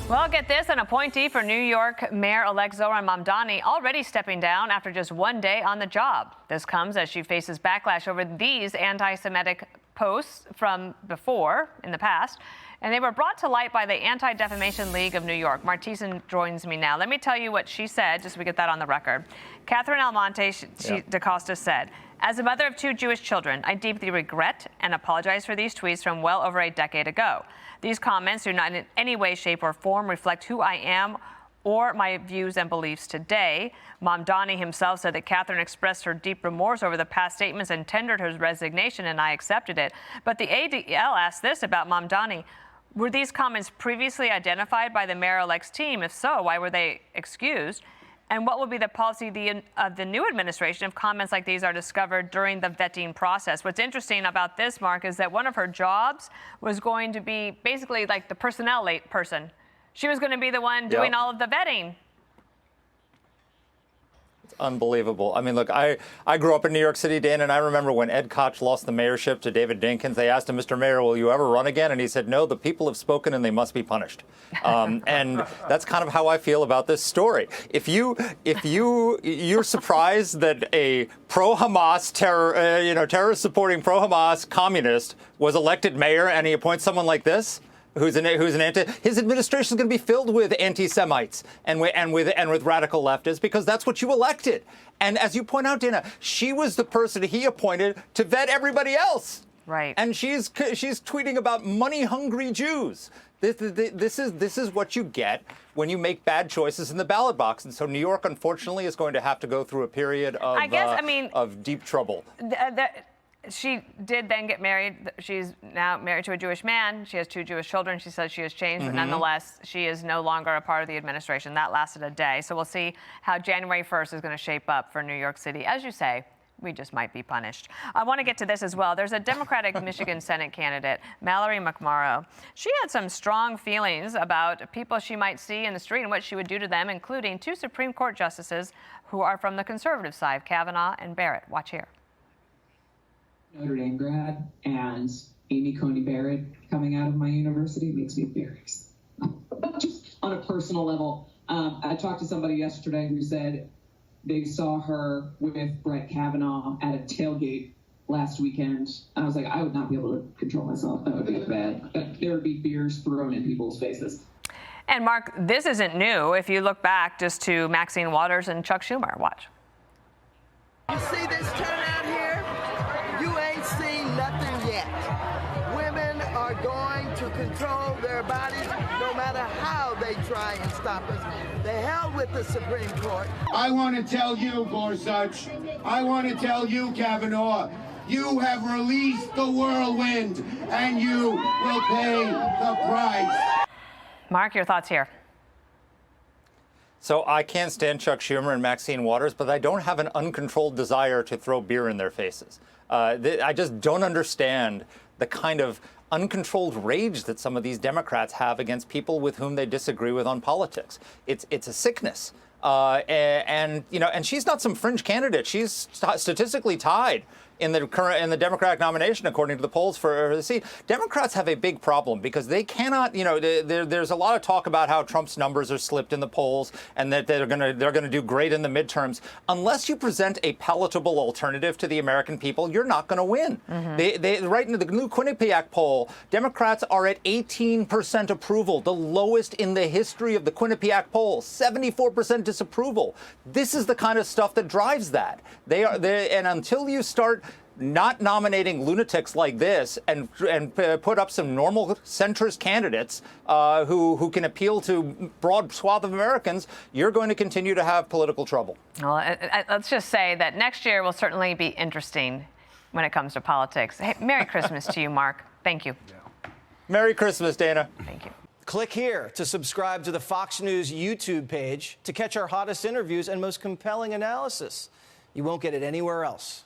Well, get this, an appointee for New York Mayor-elect Zohran Mamdani already stepping down after just one day on the job. This comes as she faces backlash over these anti-Semitic posts from before, in the past, and they were brought to light by the Anti-Defamation League of New York. Marc Thiessen joins me now. Let me tell you what she said, just so we get that on the record. Catherine Almonte DaCosta said, "As a mother of 2 Jewish children, I deeply regret and apologize for these tweets from well over a decade ago. These comments do not in any way, shape, or form reflect who I am or my views and beliefs today." Mamdani himself said that Catherine expressed her deep remorse over the past statements and tendered her resignation, and I accepted it. But the ADL asked this about Mamdani. Were these comments previously identified by the mayor-elect's team? If so, why were they excused? And what will be the policy of the new administration if comments like these are discovered during the vetting process? What's interesting about this, Mark, is that one of her jobs was going to be basically like the personnel person. She was going to be the one doing all of the vetting. Unbelievable. I mean, look, I grew up in New York City, Dan, and I remember when Ed Koch lost the mayorship to David Dinkins, they asked him, "Mr. Mayor, will you ever run again?" And he said, "No, the people have spoken and they must be punished." And that's kind of how I feel about this story. If you're surprised that a pro-Hamas terrorist-supporting pro-Hamas communist was elected mayor and he appoints someone like this, who's an his administration is going to be filled with anti-Semites and with radical leftists, because that's what you elected. And as you point out, Dana, she was the person he appointed to vet everybody else. Right. And she's tweeting about money-hungry Jews. This is what you get when you make bad choices in the ballot box. And so New York, unfortunately, is going to have to go through a period of deep trouble. She did then get married. She's now married to a Jewish man. She has 2 Jewish children. She says she has changed, but nonetheless, she is no longer a part of the administration. That lasted a day. So we'll see how January 1st is going to shape up for New York City. As you say, we just might be punished. I want to get to this as well. There's a Democratic Michigan Senate candidate, Mallory McMorrow. She had some strong feelings about people she might see in the street and what she would do to them, including 2 Supreme Court justices who are from the conservative side, Kavanaugh and Barrett. Watch here. Notre Dame grad and Amy Coney Barrett coming out of my university makes me very excited. Just on a personal level, I talked to somebody yesterday who said they saw her with Brett Kavanaugh at a tailgate last weekend. I was like, I would not be able to control myself. That would be bad. There would be beers thrown in people's faces. And Mark, this isn't new. If you look back just to Maxine Waters and Chuck Schumer, watch. You see this turnout here? You ain't seen nothing yet. Women are going to control their bodies no matter how they try and stop us. The hell with the Supreme Court. I want to tell you, Gorsuch, I want to tell you, Kavanaugh, you have released the whirlwind and you will pay the price. Mark, your thoughts here. So I can't stand Chuck Schumer and Maxine Waters, but I don't have an uncontrolled desire to throw beer in their faces. I just don't understand the kind of uncontrolled rage that some of these Democrats have against people with whom they disagree with on politics. It's a sickness. And she's not some fringe candidate. She's statistically tied in the Democratic nomination, according to the polls for the seat. Democrats have a big problem because they cannot, there's a lot of talk about how Trump's numbers are slipped in the polls and that they're going to do great in the midterms. Unless you present a palatable alternative to the American people, you're not going to win. They right into the new Quinnipiac poll, Democrats are at 18% approval, the lowest in the history of the Quinnipiac poll, 74% disapproval. This is the kind of stuff that drives that. And until you start not nominating lunatics like this and put up some normal centrist candidates who can appeal to broad swath of Americans, you're going to continue to have political trouble. Well, let's just say that next year will certainly be interesting when it comes to politics. Hey, Merry Christmas to you, Mark. Thank you. Merry Christmas, Dana. Thank you. Click here to subscribe to the Fox News YouTube page to catch our hottest interviews and most compelling analysis. You won't get it anywhere else.